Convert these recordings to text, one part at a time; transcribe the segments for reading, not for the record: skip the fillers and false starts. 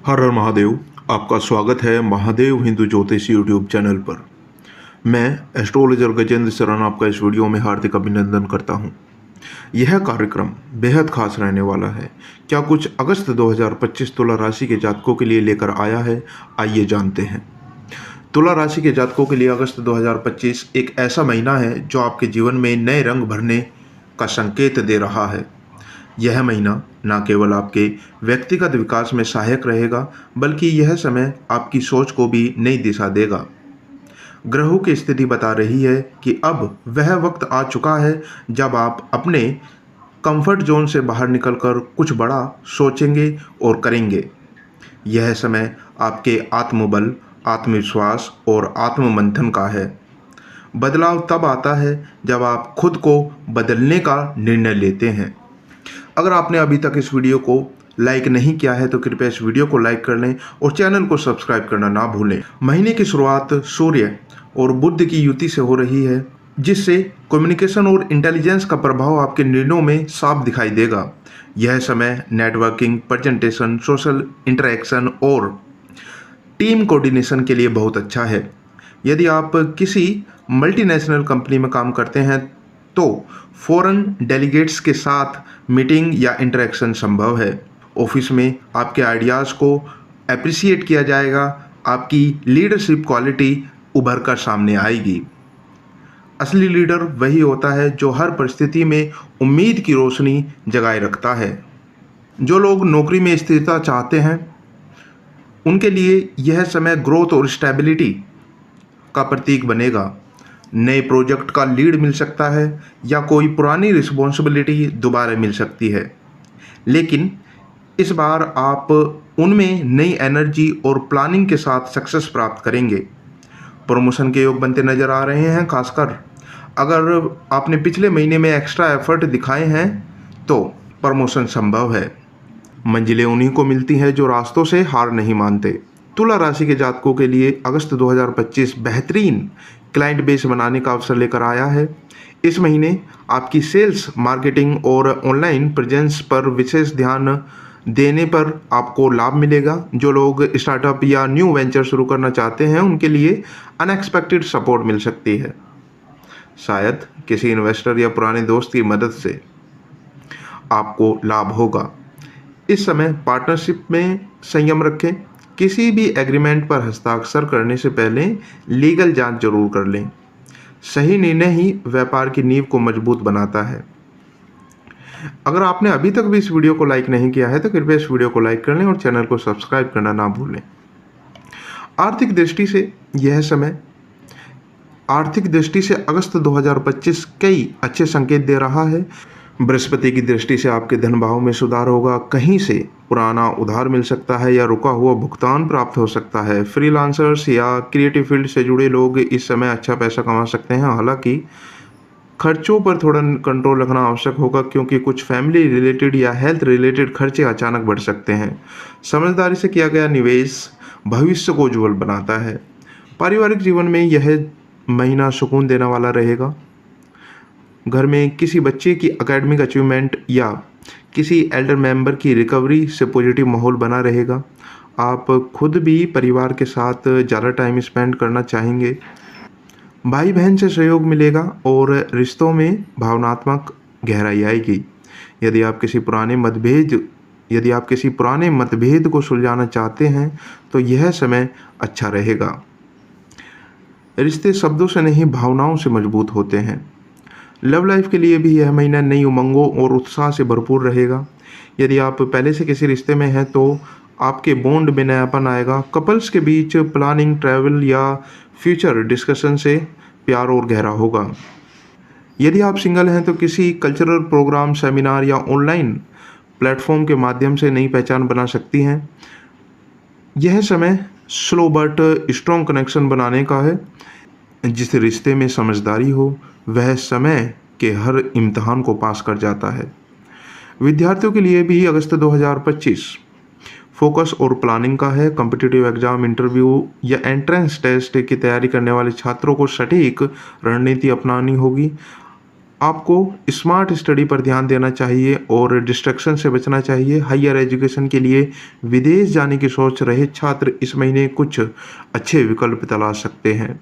हर हर महादेव। आपका स्वागत है महादेव हिंदू ज्योतिष यूट्यूब चैनल पर। मैं एस्ट्रोलॉजर गजेंद्र शरण आपका इस वीडियो में हार्दिक अभिनंदन करता हूं। यह कार्यक्रम बेहद खास रहने वाला है। क्या कुछ अगस्त 2025 तुला राशि के जातकों के लिए लेकर आया है, आइए जानते हैं। तुला राशि के जातकों के लिए अगस्त 2025 एक ऐसा महीना है जो आपके जीवन में नए रंग भरने का संकेत दे रहा है। यह महीना न केवल आपके व्यक्तिगत विकास में सहायक रहेगा, बल्कि यह समय आपकी सोच को भी नई दिशा देगा। ग्रहों की स्थिति बता रही है कि अब वह वक्त आ चुका है जब आप अपने कंफर्ट जोन से बाहर निकलकर कुछ बड़ा सोचेंगे और करेंगे। यह समय आपके आत्मबल, आत्मविश्वास और आत्ममंथन का है। बदलाव तब आता है जब आप खुद को बदलने का निर्णय लेते हैं। अगर आपने अभी तक इस वीडियो को लाइक नहीं किया है तो कृपया इस वीडियो को लाइक कर लें और चैनल को सब्सक्राइब करना ना भूलें। महीने की शुरुआत सूर्य और बुध की युति से हो रही है, जिससे कम्युनिकेशन और इंटेलिजेंस का प्रभाव आपके निर्णयों में साफ दिखाई देगा। यह समय नेटवर्किंग, प्रेजेंटेशन, सोशल इंटरेक्शन और टीम कोऑर्डिनेशन के लिए बहुत अच्छा है। यदि आप किसी मल्टीनेशनल कंपनी में काम करते हैं तो फॉरेन डेलीगेट्स के साथ मीटिंग या इंटरेक्शन संभव है। ऑफिस में आपके आइडियाज़ को अप्रिशिएट किया जाएगा। आपकी लीडरशिप क्वालिटी उभर कर सामने आएगी। असली लीडर वही होता है जो हर परिस्थिति में उम्मीद की रोशनी जगाए रखता है। जो लोग नौकरी में स्थिरता चाहते हैं उनके लिए यह समय ग्रोथ और स्टेबिलिटी का प्रतीक बनेगा। नए प्रोजेक्ट का लीड मिल सकता है या कोई पुरानी रिस्पॉन्सिबिलिटी दोबारा मिल सकती है, लेकिन इस बार आप उनमें नई एनर्जी और प्लानिंग के साथ सक्सेस प्राप्त करेंगे। प्रमोशन के योग बनते नजर आ रहे हैं। खासकर अगर आपने पिछले महीने में एक्स्ट्रा एफर्ट दिखाए हैं तो प्रमोशन संभव है। मंजिलें उन्हीं को मिलती हैं जो रास्तों से हार नहीं मानते। तुला राशि के जातकों के लिए अगस्त 2025 बेहतरीन क्लाइंट बेस बनाने का अवसर लेकर आया है। इस महीने आपकी सेल्स, मार्केटिंग और ऑनलाइन प्रेजेंस पर विशेष ध्यान देने पर आपको लाभ मिलेगा। जो लोग स्टार्टअप या न्यू वेंचर शुरू करना चाहते हैं उनके लिए अनएक्सपेक्टेड सपोर्ट मिल सकती है। शायद किसी इन्वेस्टर या पुराने दोस्त की मदद से आपको लाभ होगा। इस समय पार्टनरशिप में संयम रखें। किसी भी एग्रीमेंट पर हस्ताक्षर करने से पहले लीगल जांच जरूर कर लें। सही निर्णय ही व्यापार की नींव को मजबूत बनाता है। अगर आपने अभी तक भी इस वीडियो को लाइक नहीं किया है तो कृपया इस वीडियो को लाइक कर लें और चैनल को सब्सक्राइब करना ना भूलें। आर्थिक दृष्टि से यह समय अगस्त 2025 कई अच्छे संकेत दे रहा है। बृहस्पति की दृष्टि से आपके धन भाव में सुधार होगा। कहीं से पुराना उधार मिल सकता है या रुका हुआ भुगतान प्राप्त हो सकता है। फ्रीलांसर्स या क्रिएटिव फील्ड से जुड़े लोग इस समय अच्छा पैसा कमा सकते हैं। हालांकि खर्चों पर थोड़ा कंट्रोल रखना आवश्यक होगा, क्योंकि कुछ फैमिली रिलेटेड या हेल्थ रिलेटेड खर्चे अचानक बढ़ सकते हैं। समझदारी से किया गया निवेश भविष्य को उज्ज्वल बनाता है। पारिवारिक जीवन में यह महीना सुकून देने वाला रहेगा। घर में किसी बच्चे की एकेडमिक अचीवमेंट या किसी एल्डर मेंबर की रिकवरी से पॉजिटिव माहौल बना रहेगा। आप खुद भी परिवार के साथ ज़्यादा टाइम स्पेंड करना चाहेंगे। भाई बहन से सहयोग मिलेगा और रिश्तों में भावनात्मक गहराई आएगी। यदि आप किसी पुराने मतभेद को सुलझाना चाहते हैं तो यह समय अच्छा रहेगा। रिश्ते शब्दों से नहीं, भावनाओं से मजबूत होते हैं। लव लाइफ के लिए भी यह महीना नई उमंगों और उत्साह से भरपूर रहेगा। यदि आप पहले से किसी रिश्ते में हैं तो आपके बॉन्ड में नयापन आएगा। कपल्स के बीच प्लानिंग, ट्रैवल या फ्यूचर डिस्कशन से प्यार और गहरा होगा। यदि आप सिंगल हैं तो किसी कल्चरल प्रोग्राम, सेमिनार या ऑनलाइन प्लेटफॉर्म के माध्यम से नई पहचान बना सकती हैं। यह समय स्लो बट स्ट्रॉन्ग कनेक्शन बनाने का है। जिस रिश्ते में समझदारी हो वह समय के हर इम्तिहान को पास कर जाता है। विद्यार्थियों के लिए भी अगस्त 2025 फोकस और प्लानिंग का है। कॉम्पिटिटिव एग्जाम, इंटरव्यू या एंट्रेंस टेस्ट की तैयारी करने वाले छात्रों को सटीक रणनीति अपनानी होगी। आपको स्मार्ट स्टडी पर ध्यान देना चाहिए और डिस्ट्रैक्शन से बचना चाहिए। हायर एजुकेशन के लिए विदेश जाने की सोच रहे छात्र इस महीने कुछ अच्छे विकल्प तलाश सकते हैं।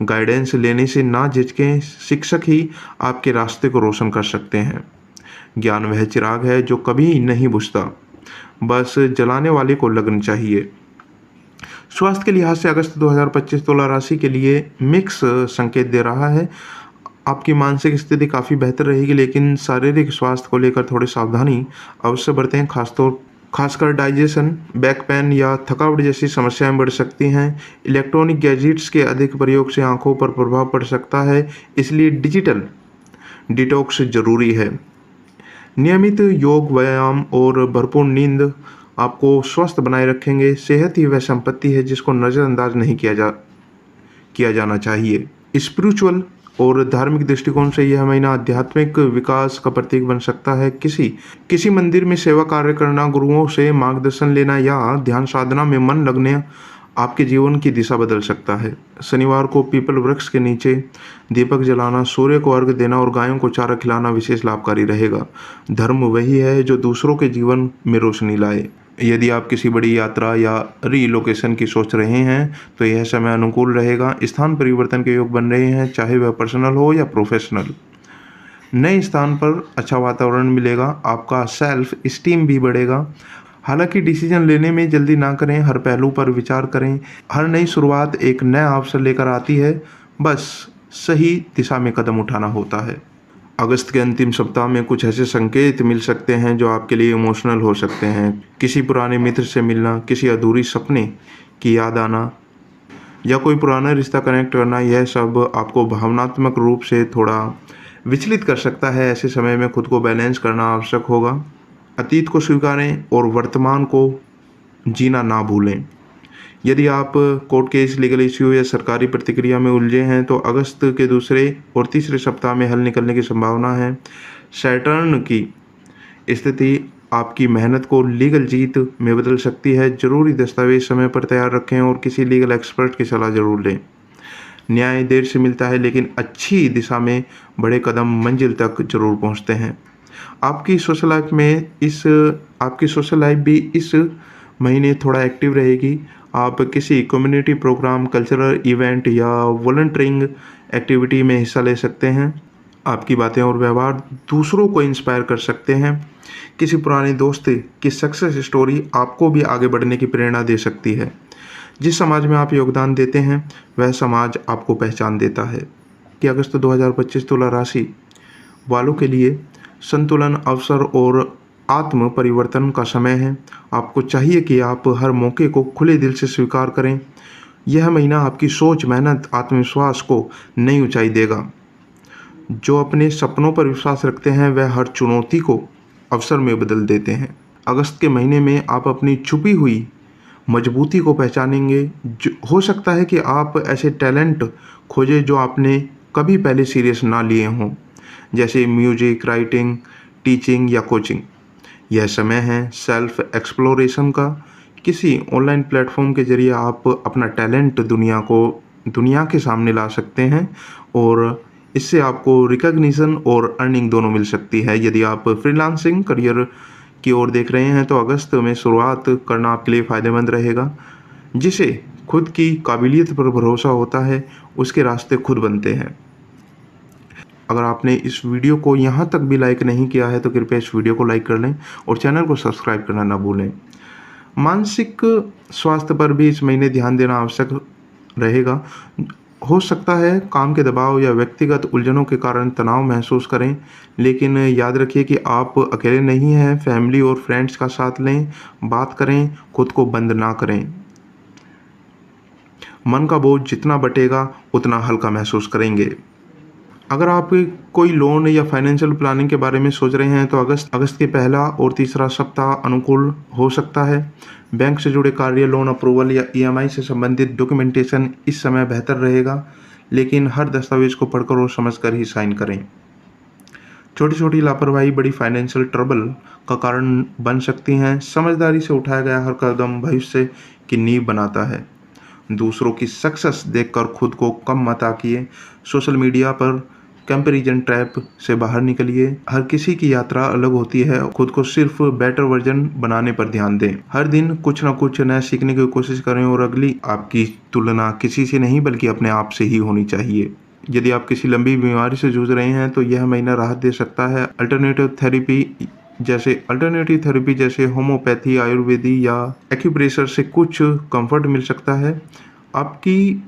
गाइडेंस लेने से ना झिझकें, शिक्षक ही आपके रास्ते को रोशन कर सकते हैं। ज्ञान वह चिराग है जो कभी नहीं बुझता, बस जलाने वाले को लगन चाहिए। स्वास्थ्य के लिहाज से अगस्त 2025 तुला राशि के लिए मिक्स संकेत दे रहा है। आपकी मानसिक स्थिति काफ़ी बेहतर रहेगी, लेकिन शारीरिक स्वास्थ्य को लेकर थोड़ी सावधानी अवश्य बरतें। खासकर डाइजेशन, बैक पेन या थकावट जैसी समस्याएं बढ़ सकती हैं। इलेक्ट्रॉनिक गैजेट्स के अधिक प्रयोग से आंखों पर प्रभाव पड़ सकता है, इसलिए डिजिटल डिटॉक्स जरूरी है। नियमित योग, व्यायाम और भरपूर नींद आपको स्वस्थ बनाए रखेंगे। सेहत ही वह संपत्ति है जिसको नज़रअंदाज नहीं किया जाना चाहिए। स्पिरिचुअल और धार्मिक दृष्टिकोण से यह महीना आध्यात्मिक विकास का प्रतीक बन सकता है। किसी मंदिर में सेवा कार्य करना, गुरुओं से मार्गदर्शन लेना या ध्यान साधना में मन लगने आपके जीवन की दिशा बदल सकता है। शनिवार को पीपल वृक्ष के नीचे दीपक जलाना, सूर्य को अर्घ्य देना और गायों को चारा खिलाना विशेष लाभकारी रहेगा। धर्म वही है जो दूसरों के जीवन में रोशनी लाए। यदि आप किसी बड़ी यात्रा या रीलोकेशन की सोच रहे हैं तो यह समय अनुकूल रहेगा। स्थान परिवर्तन के योग बन रहे हैं, चाहे वह पर्सनल हो या प्रोफेशनल। नए स्थान पर अच्छा वातावरण मिलेगा, आपका सेल्फ स्टीम भी बढ़ेगा। हालांकि डिसीजन लेने में जल्दी ना करें, हर पहलू पर विचार करें। हर नई शुरुआत एक नया अवसर लेकर आती है, बस सही दिशा में कदम उठाना होता है। अगस्त के अंतिम सप्ताह में कुछ ऐसे संकेत मिल सकते हैं जो आपके लिए इमोशनल हो सकते हैं। किसी पुराने मित्र से मिलना, किसी अधूरी सपने की याद आना या कोई पुराना रिश्ता कनेक्ट करना, यह सब आपको भावनात्मक रूप से थोड़ा विचलित कर सकता है। ऐसे समय में खुद को बैलेंस करना आवश्यक होगा। अतीत को स्वीकारें और वर्तमान को जीना ना भूलें। यदि आप कोर्ट केस, लीगल इश्यू या सरकारी प्रतिक्रिया में उलझे हैं तो अगस्त के दूसरे और तीसरे सप्ताह में हल निकलने की संभावना है। सैटर्न की स्थिति आपकी मेहनत को लीगल जीत में बदल सकती है। जरूरी दस्तावेज समय पर तैयार रखें और किसी लीगल एक्सपर्ट की सलाह जरूर लें। न्याय देर से मिलता है, लेकिन अच्छी दिशा में बड़े कदम मंजिल तक जरूर पहुंचते हैं। आपकी सोशल लाइफ भी इस महीने थोड़ा एक्टिव रहेगी। आप किसी कम्युनिटी प्रोग्राम, कल्चरल इवेंट या वॉलंटियरिंग एक्टिविटी में हिस्सा ले सकते हैं। आपकी बातें और व्यवहार दूसरों को इंस्पायर कर सकते हैं। किसी पुराने दोस्त की सक्सेस स्टोरी आपको भी आगे बढ़ने की प्रेरणा दे सकती है। जिस समाज में आप योगदान देते हैं वह समाज आपको पहचान देता है। कि अगस्त 2025 तुला राशि वालों के लिए संतुलन, अवसर और आत्म परिवर्तन का समय है। आपको चाहिए कि आप हर मौके को खुले दिल से स्वीकार करें। यह महीना आपकी सोच, मेहनत, आत्मविश्वास को नई ऊंचाई देगा। जो अपने सपनों पर विश्वास रखते हैं वह हर चुनौती को अवसर में बदल देते हैं। अगस्त के महीने में आप अपनी छुपी हुई मजबूती को पहचानेंगे। हो सकता है कि आप ऐसे टैलेंट खोजें जो आपने कभी पहले सीरियस ना लिए हों, जैसे म्यूजिक, राइटिंग, टीचिंग या कोचिंग। यह समय है सेल्फ एक्सप्लोरेशन का। किसी ऑनलाइन प्लेटफॉर्म के जरिए आप अपना टैलेंट दुनिया के सामने ला सकते हैं और इससे आपको रिकॉग्निशन और अर्निंग दोनों मिल सकती है। यदि आप फ्रीलांसिंग करियर की ओर देख रहे हैं तो अगस्त में शुरुआत करना आपके लिए फ़ायदेमंद रहेगा। जिसे खुद की काबिलियत पर भरोसा होता है उसके रास्ते खुद बनते हैं। अगर आपने इस वीडियो को यहाँ तक भी लाइक नहीं किया है तो कृपया इस वीडियो को लाइक कर लें और चैनल को सब्सक्राइब करना ना भूलें। मानसिक स्वास्थ्य पर भी इस महीने ध्यान देना आवश्यक रहेगा। हो सकता है काम के दबाव या व्यक्तिगत उलझनों के कारण तनाव महसूस करें, लेकिन याद रखिए कि आप अकेले नहीं हैं। फैमिली और फ्रेंड्स का साथ लें, बात करें, खुद को बंद ना करें। मन का बोझ जितना बटेगा उतना हल्का महसूस करेंगे। अगर आप कोई लोन या फाइनेंशियल प्लानिंग के बारे में सोच रहे हैं तो अगस्त के पहला और तीसरा सप्ताह अनुकूल हो सकता है। बैंक से जुड़े कार्य, लोन अप्रूवल या EMI से संबंधित डॉक्यूमेंटेशन इस समय बेहतर रहेगा, लेकिन हर दस्तावेज को पढ़कर और समझकर ही साइन करें। छोटी छोटी लापरवाही बड़ी फाइनेंशियल ट्रबल का कारण बन सकती हैं। समझदारी से उठाया गया हर कदम भविष्य की नींव बनाता है। दूसरों की सक्सेस देखकर खुद को कम मत आंकिए। सोशल मीडिया पर कंपैरिजन ट्रैप से बाहर निकलिए। हर किसी की यात्रा अलग होती है, खुद को सिर्फ बेटर वर्जन बनाने पर ध्यान दें। हर दिन कुछ ना कुछ नया सीखने की कोशिश करें और अगली आपकी तुलना किसी से नहीं बल्कि अपने आप से ही होनी चाहिए। यदि आप किसी लंबी बीमारी से जूझ रहे हैं तो यह महीना राहत दे सकता है। अल्टरनेटिव थेरेपी जैसे होम्योपैथी, आयुर्वेदी या एक्यूप्रेशर से कुछ कंफर्ट मिल सकता है। आपकी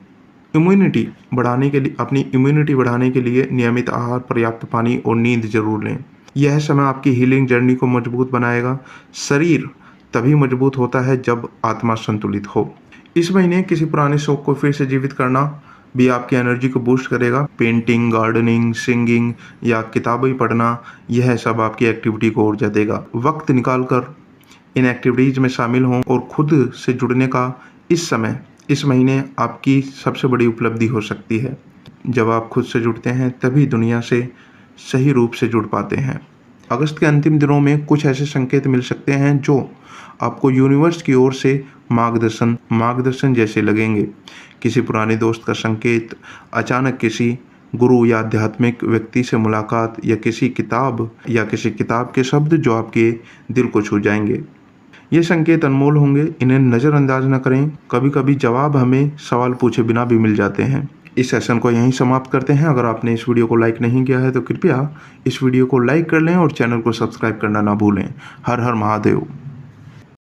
अपनी इम्यूनिटी बढ़ाने के लिए नियमित आहार, पर्याप्त पानी और नींद जरूर लें। यह समय आपकी हीलिंग जर्नी को मजबूत बनाएगा। शरीर तभी मजबूत होता है जब आत्मा संतुलित हो। इस महीने किसी पुराने शौक को फिर से जीवित करना भी आपकी एनर्जी को बूस्ट करेगा। पेंटिंग, गार्डनिंग, सिंगिंग या किताबें पढ़ना, यह सब आपकी एक्टिविटी को ऊर्जा देगा। वक्त निकालकर इन एक्टिविटीज़ में शामिल हों और खुद से जुड़ने का इस महीने आपकी सबसे बड़ी उपलब्धि हो सकती है। जब आप खुद से जुड़ते हैं तभी दुनिया से सही रूप से जुड़ पाते हैं। अगस्त के अंतिम दिनों में कुछ ऐसे संकेत मिल सकते हैं जो आपको यूनिवर्स की ओर से मार्गदर्शन जैसे लगेंगे। किसी पुराने दोस्त का संकेत, अचानक किसी गुरु या आध्यात्मिक व्यक्ति से मुलाकात या किसी किताब के शब्द जो आपके दिल को छू जाएंगे। ये संकेत अनमोल होंगे, इन्हें नज़रअंदाज न करें। कभी कभी जवाब हमें सवाल पूछे बिना भी मिल जाते हैं। इस सेशन को यहीं समाप्त करते हैं। अगर आपने इस वीडियो को लाइक नहीं किया है तो कृपया इस वीडियो को लाइक कर लें और चैनल को सब्सक्राइब करना ना भूलें। हर हर महादेव।